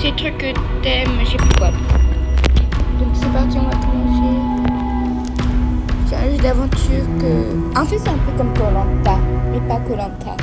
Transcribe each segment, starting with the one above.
ces trucs que t'aimes, je sais plus quoi. Donc c'est parti, on va commencer. C'est un jeu d'aventure que... En fait c'est un peu comme Koh-Lanta, mais pas Koh-Lanta.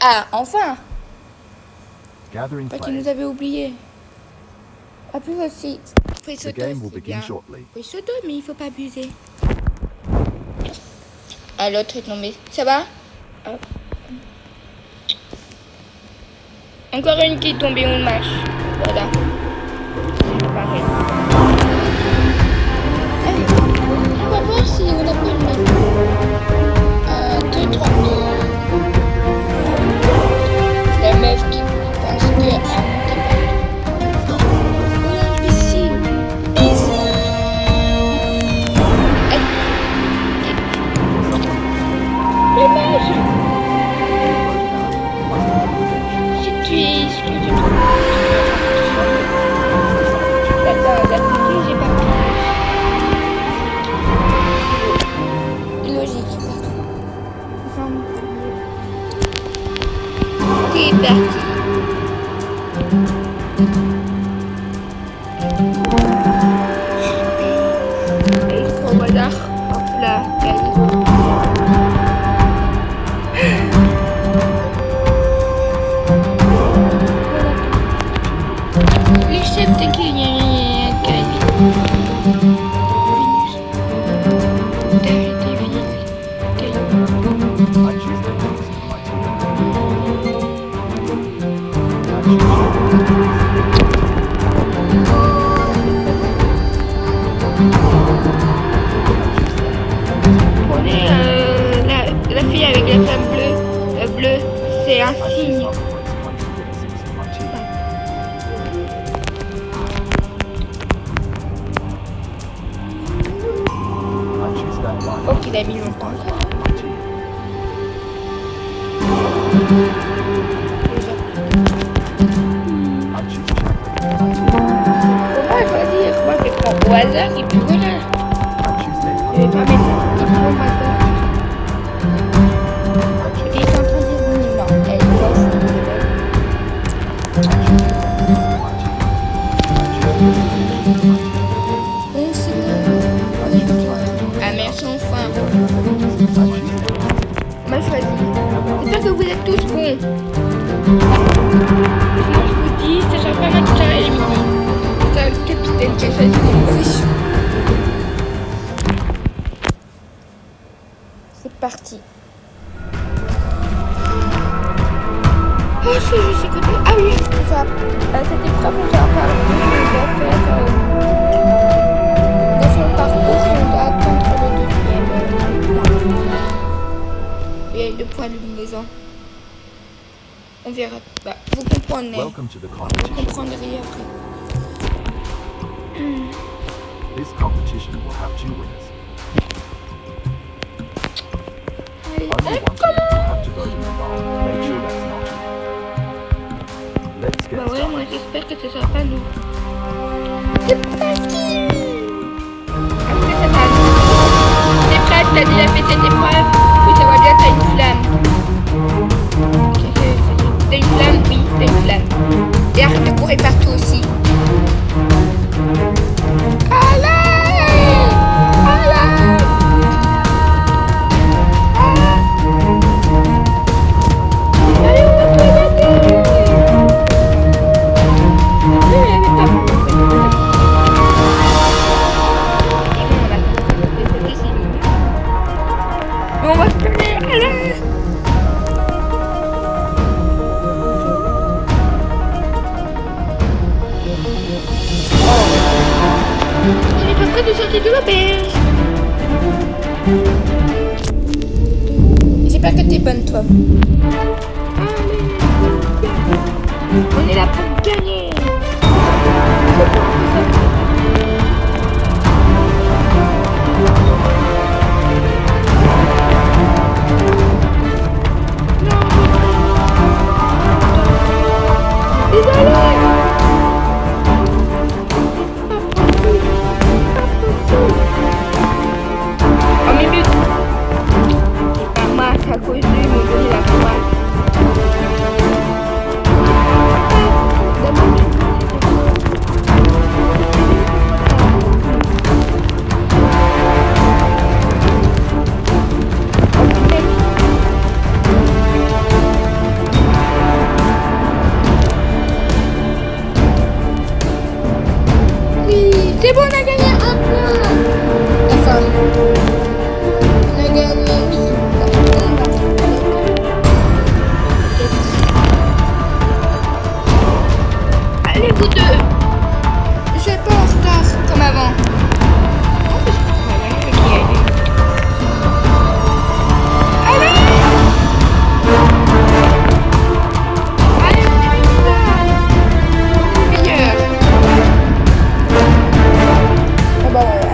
Ah, enfin! Pas qu'il nous avait oublié. Ah, puis aussi, faut se bien. Faut se mais il faut pas abuser. Ah, l'autre est tombé. Ça va? Ah. Encore une qui est tombée, on le mâche. Voilà. Pareil. Allez, on va voir si on a pas une main. 2, 3. La meuf qui pense que à monter partout. Oh, une piscine. Piscine. Le mage. Si tu trouves. Attends, j'ai pas pris. Logique. C'est parti. Et voilà. Hop là, les chefs de qui la fille avec la flamme bleue, c'est un signe. Oh, qu'il a mis longtemps. Moi, je vais dire, moi, je prends au hasard et puis voilà. Je vais pas mettre un petit peu au hasard. Il est en train de dire oui, non, elle est ah, merci enfin. On m'a choisi. J'espère que vous êtes tous bons. Sinon, je vous dis, ça sera pas mal de carré les midi. C'est le capitaine qui a choisi les mauvais. C'est parti. Oh, ce jeu, c'est côté. Ah oui, ça. Cette épreuve, on va parler. On va faire le parcours et on doit attendre le deuxième. Il y a 2 points de luminaison. On verra. Bah, vous comprenez. Vous comprendrez après. This competition will have 2 winners. Allez, Only one team have to vote in the bar. Make sure that's not you. Let's get bah ouais, started. moi j'espère que ce sera pas nous. C'est parti. Après ça va. T'es prête? T'as déjà fait cette épreuve? Oui, ça va bien, t'as une flamme. T'as une flamme? Oui, t'as une flamme. Et arrête de courir partout aussi. porte de sortie de l'auberge. J'espère que t'es bonne, toi. Allez, on est là pour gagner. À cause de me donner la courage. Oui, c'est bon, on a gagné un point. Enfin, on a gagné, oui. Allez, vous deux. Je vais pas en retard comme avant. Allez, on est meilleur. Ah bah voilà.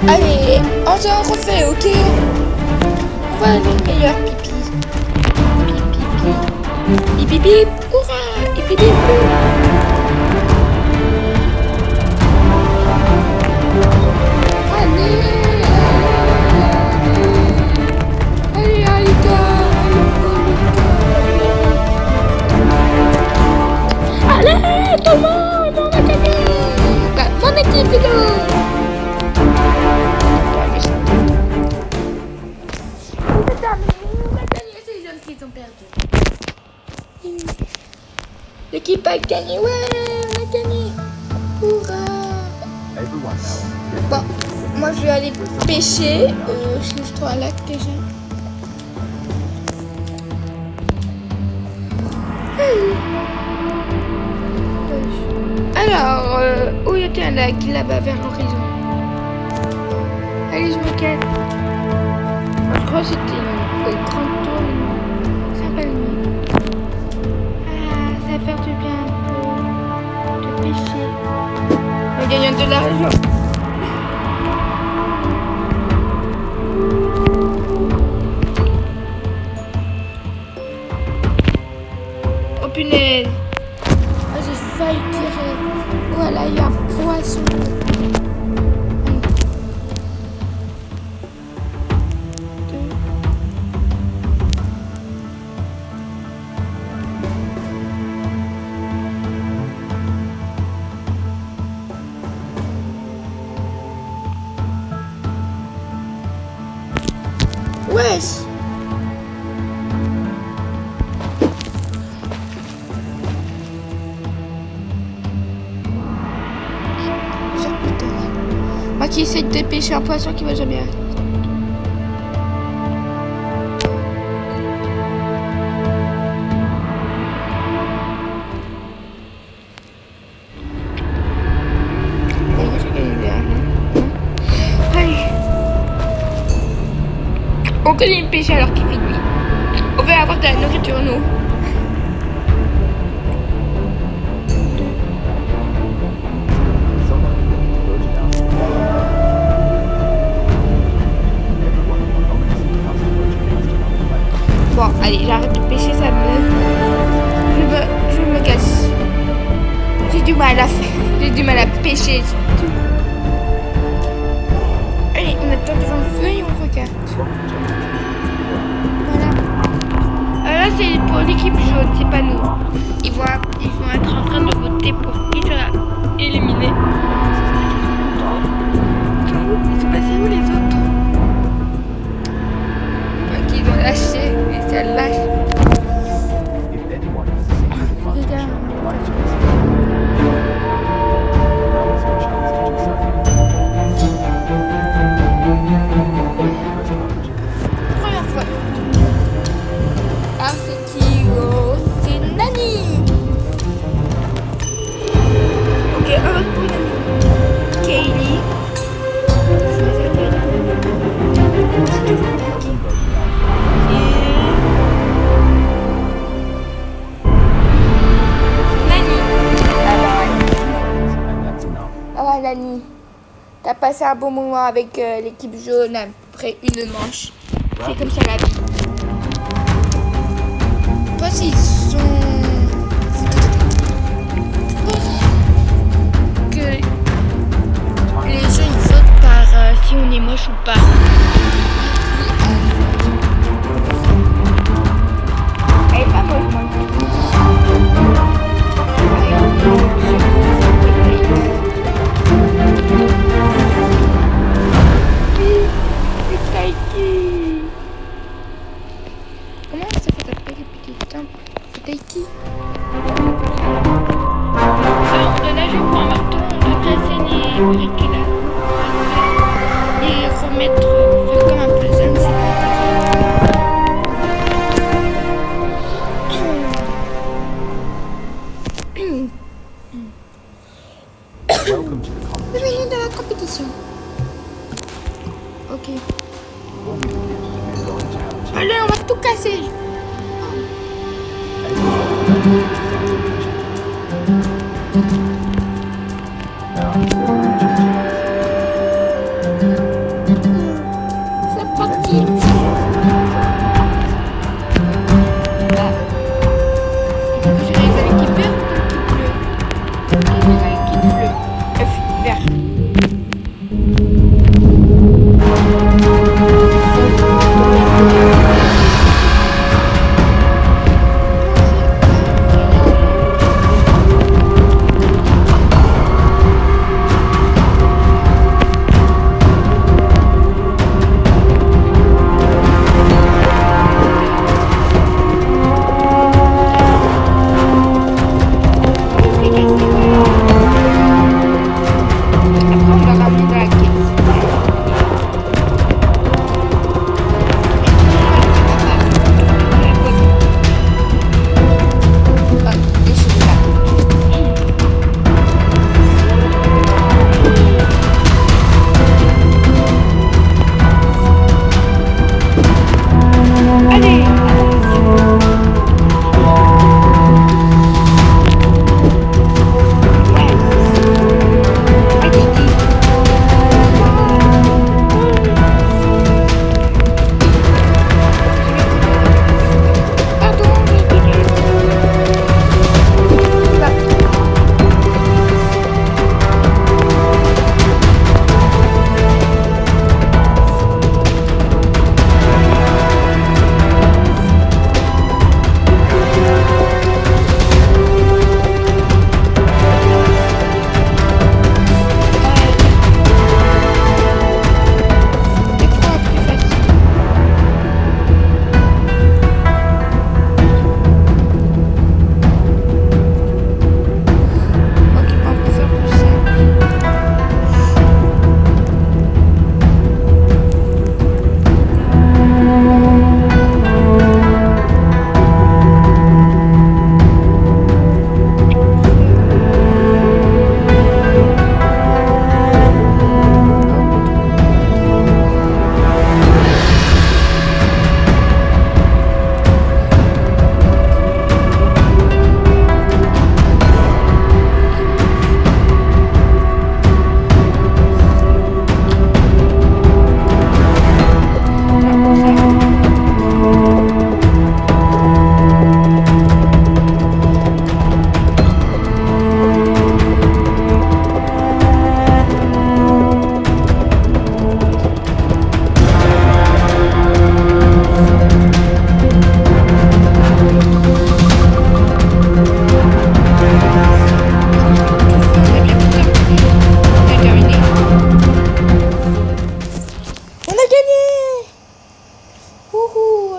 Allez, on s'en refait, ok? On va aller le meilleur pipi. Pipi, pipi. Pipi, hurrah! Pipi, pipi, hurrah! Allez, Aïka! Allez, tout le monde, on a gagné! Mon équipe, Philo! L'équipe a gagné, ouais, on a gagné. Hurrah! Everyone now. Bon, moi je vais aller pêcher. Je trouve un lac déjà. Alors, où y a-t-il un lac? Là-bas, vers l'horizon. Allez, je me calme. Je crois que c'était au grand tour. Saint-Palmier. Ça va faire du bien un peu de pêcher. On gagne de l'argent. Oh punaise. Ah, j'ai failli tirer. Voilà, il y a un poisson. Wesh! Moi qui essaie de pêcher un poisson qui va jamais arriver. On connaît me pêcher alors qu'il fait nuit. On veut avoir de la nourriture, nous. Bon, allez, j'arrête de pêcher, ça me... Je me casse. J'ai du mal à faire. J'ai du mal à pêcher. Allez, on attend devant le feu et on regarde. Voilà. Là, c'est pour l'équipe jaune, c'est pas nous. Ils vont être en train de voter pour qui sera éliminé. Ils sont passés où les autres? Ils ont lâché, mais ça lâche. Première fois. Alors c'est qui? Oh, c'est Nani. Ok, un autre pour Nani. Kaylee. C'est toujours compliqué. Nani, t'as passé un bon moment avec l'équipe jaune après une manche. C'est comme ça la vie. Je pense qu'ils sont... Je pense que les gens ils votent par si on est moche ou pas. Elle est pas moche, moi. Comment ça fait t'appeler putain? Taiki. On a joué pour un marteau, on doit casser les briques là. Et remettre, faire comme un puzzle, c'est Welcome to the competition. bienvenue dans la compétition. Ok. What we will do is we're going to have a team. Allez, on va tout casser. C'est parti. Il faut que je réalise avec l'équipe verte ou l'équipe bleue? Je vais avec l'équipe bleue. Vert.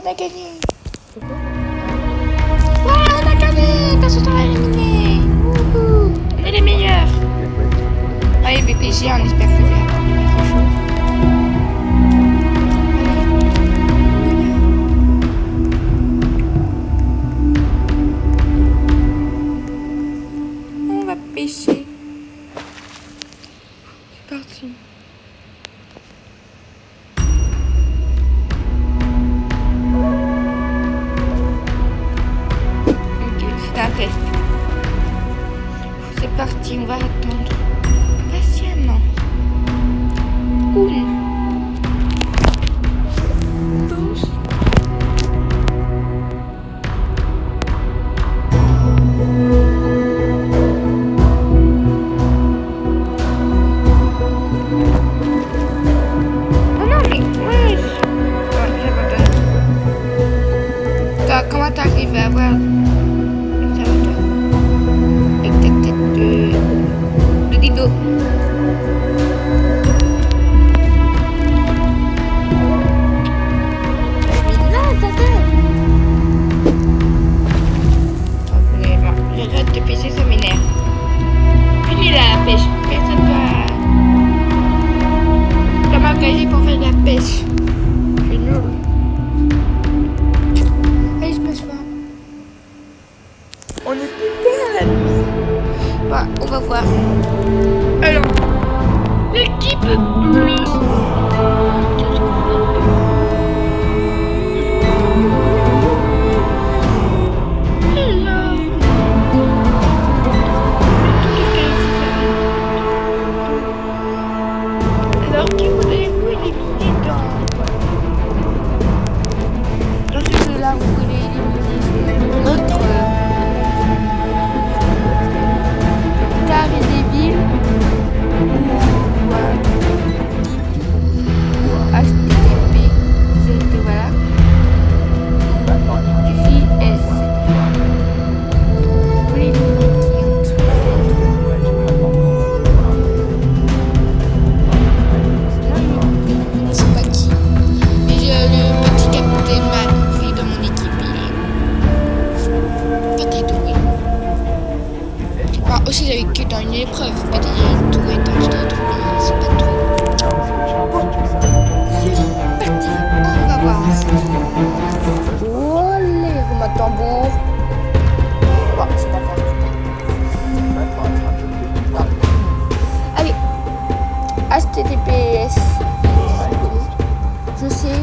on a gagné. Ouais, on a gagné. Personne n'a éliminé. Wouhou. On est les meilleurs. Ouais, BPG, on espère que je vais avoir quelque chose. On va pêcher. C'est parti. Ok, c'est un test. C'est parti, on va attendre patiemment. Une. Douze. Oh non, mais ouais. Bon, j'abandonne. Comment t'arrives à avoir ça va, toi? Avec ta tête de dido. J'arrête de pêcher, ça m'énerve. Je suis là à la pêche. Personne doit m'engager pour faire de la pêche. Je suis nulle. Allez, je pêche pas. On est super à la nuit. Bah, on va voir. Alors, l'équipe bleue. Alors, qui voudrez-vous éliminer dans ce jeu-là, vous voulez éliminer notre Daredevil ou HTTP, voilà, JS. Vous voulez éliminer qui? Je sais pas qui. Mais j'ai le petit Captain Man, il est dans mon équipe, il est pas très doué. Enfin, aussi j'avais que dans une épreuve, peut-être il est doué dans le truc, mais c'est pas trop. Bon, c'est parti, on va voir. Olé, roulement de tambour. Bon, c'est pas grave. Non. Allez, HTTPS. Je sais.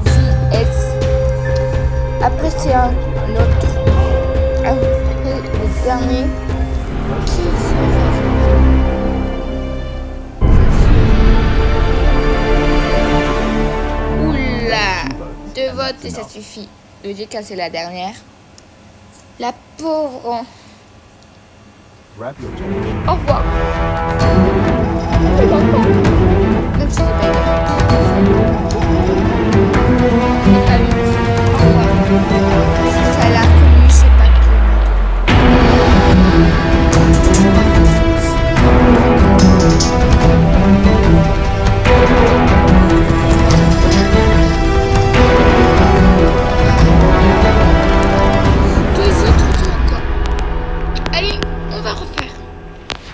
JS. Après, c'est un autre. Après, le dernier. Qui Oula! 2 votes et ça suffit. Le DK, c'est la dernière. La pauvre. Grab your change. Au revoir. Même si j'ai pas eu. J'ai pas eu. Au revoir. Si ça l'a connu, je sais pas Allez, on va refaire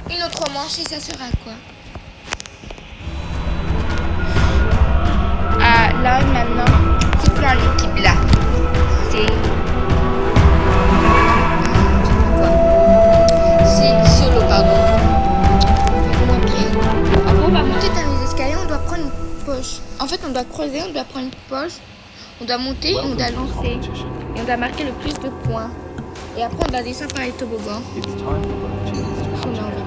une autre manche et ça sera quoi? Ah, là maintenant, c'est plein l'équipe là. C'est solo, pardon. Après, on va monter dans les escaliers, on doit prendre une poche. En fait, on doit creuser, on doit prendre une poche, on doit monter, on doit lancer. Et on doit marquer le plus de points. Et après, on doit descendre par les toboggans. It's time for volunteers to On a come envie.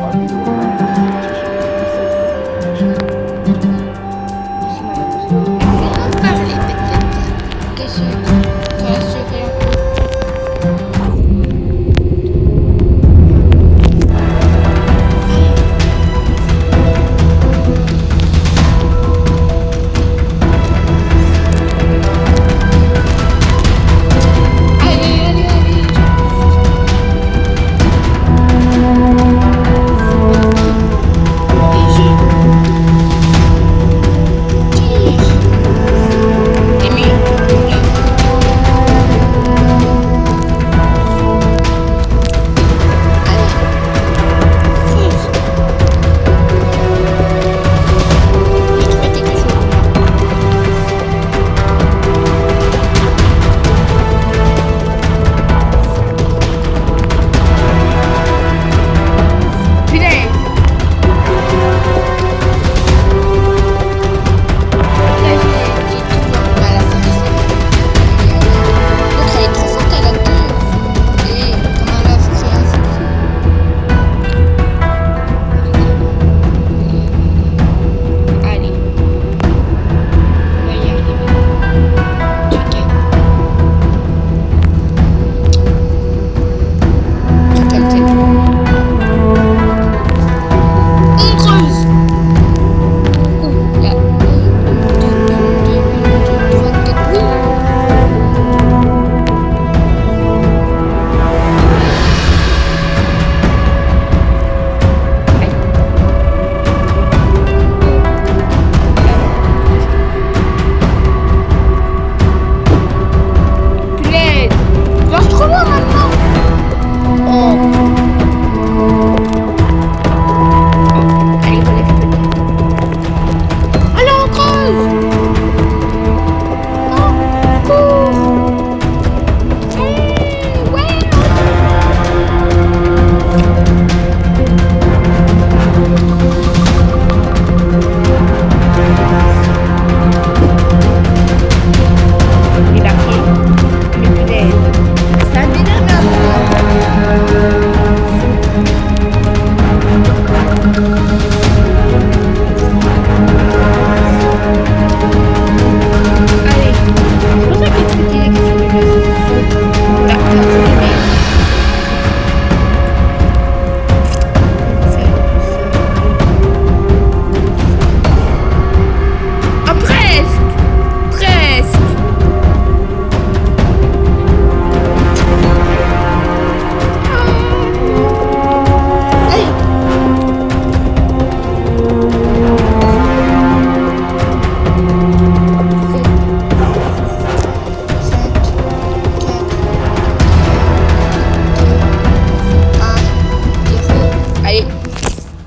Are you aware of the competition to On parler peut-être. Qu'est-ce que tu as assuré un peu? Allez, allez, allez.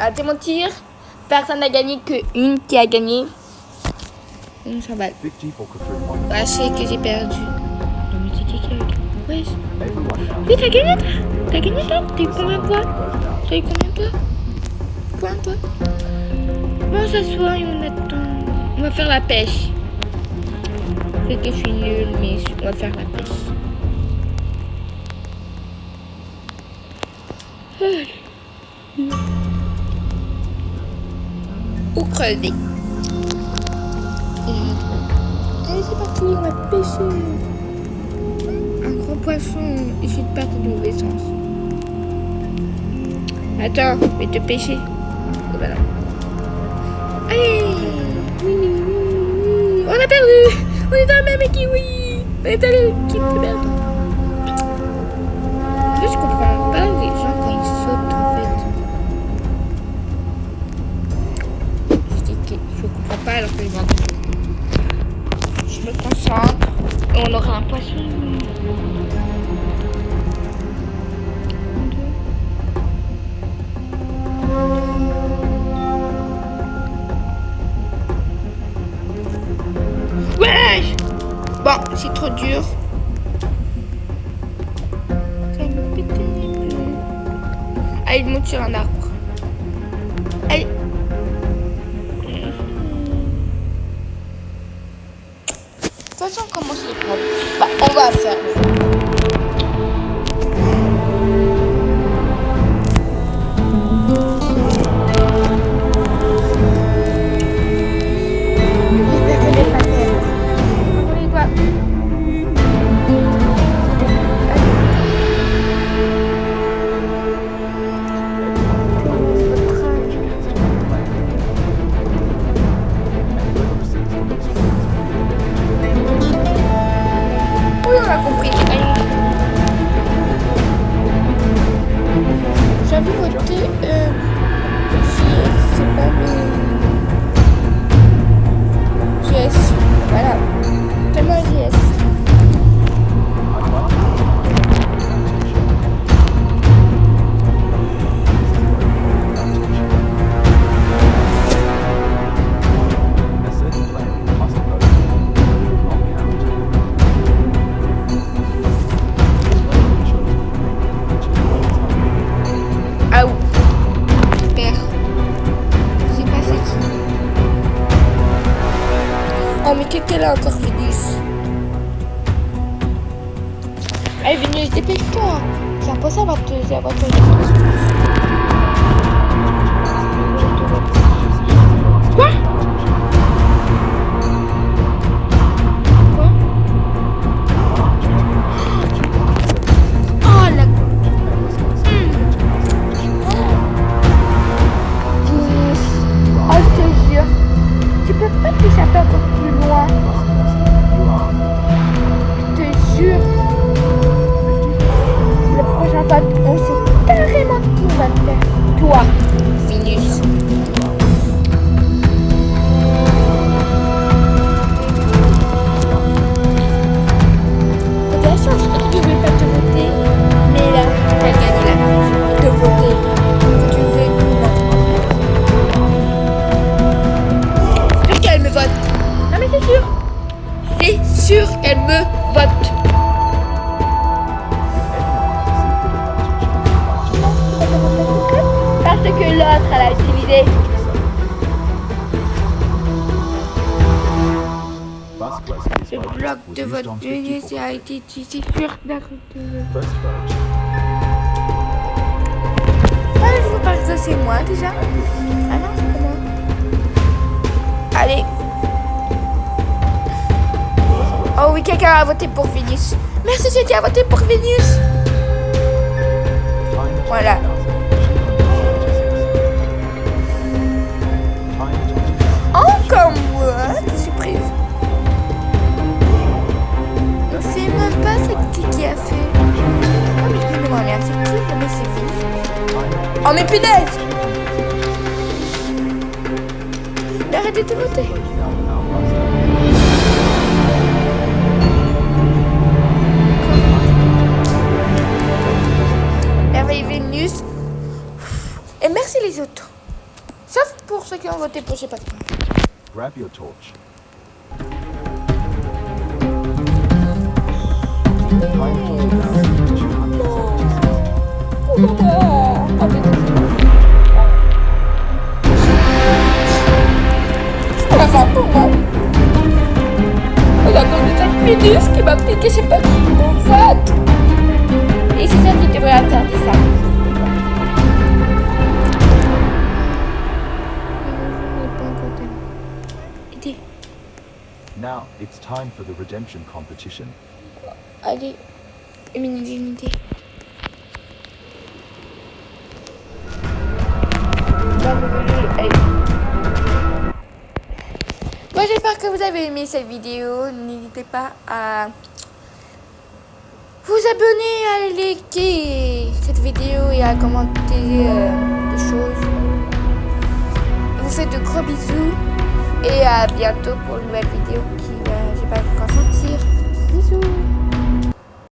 Arrêtez mentir. Personne n'a gagné qu'une qui a gagné. On s'en va. 54 Ah, je sais que j'ai perdu. Non, mais c'est qui a gagné? Wesh. Everyone Oui, t'as gagné toi? T'as gagné toi? T'as eu combien de points? T'as eu combien de points toi? Bon, on s'assoit et on attend. On va faire la pêche. C'est que je suis nulle, mais on va faire la pêche. Ou creuser. Allez, c'est parti, on va pêcher. Un gros poisson issu de perte de mauvais sens. Attends, je vais te pêcher. Oh bah non. Allez, oui. On a perdu. On est dans la même équipe, oui. On est dans l'équipe de merde. En fait, je comprends pas les gens quand ils sautent, en fait. Je dis que je comprends pas alors que je vais entendre. Je me concentre et on aura un poisson. Wesh! Bon, c'est trop dur. Ça me pète les plombs. Allez, il monte sur un arbre. Allez. De toute façon, comment je les prends? Bah, on va faire. J'avais voté c'est pas GS. Voilà. Tellement GS. Ah oui. Père. Je sais pas c'est qui. Oh mais qu'elle a encore Vénus. Allez Vénus, dépêche-toi. C'est impossible à te... Quoi? Oh la... Oh je te jure. Tu peux pas t'échapper encore plus loin. Je te jure. La prochaine fois, on sait carrément qui va te faire. Toi, Vénus. T'as la chance, je ne vais pas te voter. Mais là, t'as gagné la manche. Je vais te voter. Que tu veux, non. C'est sûr qu'elle me vote. Non mais c'est sûr. C'est sûr qu'elle me vote. Parce que l'autre, elle a utilisé. Le bloc de vote Vénus a été utilisé sur d'accord. Ah, je vous parle que c'est moi déjà. Ah non, c'est pas moi. Allez. Oh oui, quelqu'un a voté pour Vénus. Merci, j'ai qui a voté pour Vénus. Voilà. Encore moi, quelle surprise. On sait même pas c'est qui a fait. Oh mais je me demande bien c'est qui. Ah mais c'est Vénus. Oh mais punaise. Mais arrêtez de voter. Merveille Vénus. Et merci les autres. pour ceux qui ont voté pour je sais pas quoi. Grab your torch. Time for 2,200. C'est la fin pour moi. On a attendu 5 minutes qui m'a piqué, je sais pas mon vote. Et c'est ça qui devrait interdire ça. Now it's time for the redemption competition. Allez, une unité. Bon, j'espère que vous avez aimé cette vidéo. N'hésitez pas à vous abonner, à liker cette vidéo et à commenter des choses. Je vous fais de gros bisous et à bientôt pour une nouvelle vidéo qui va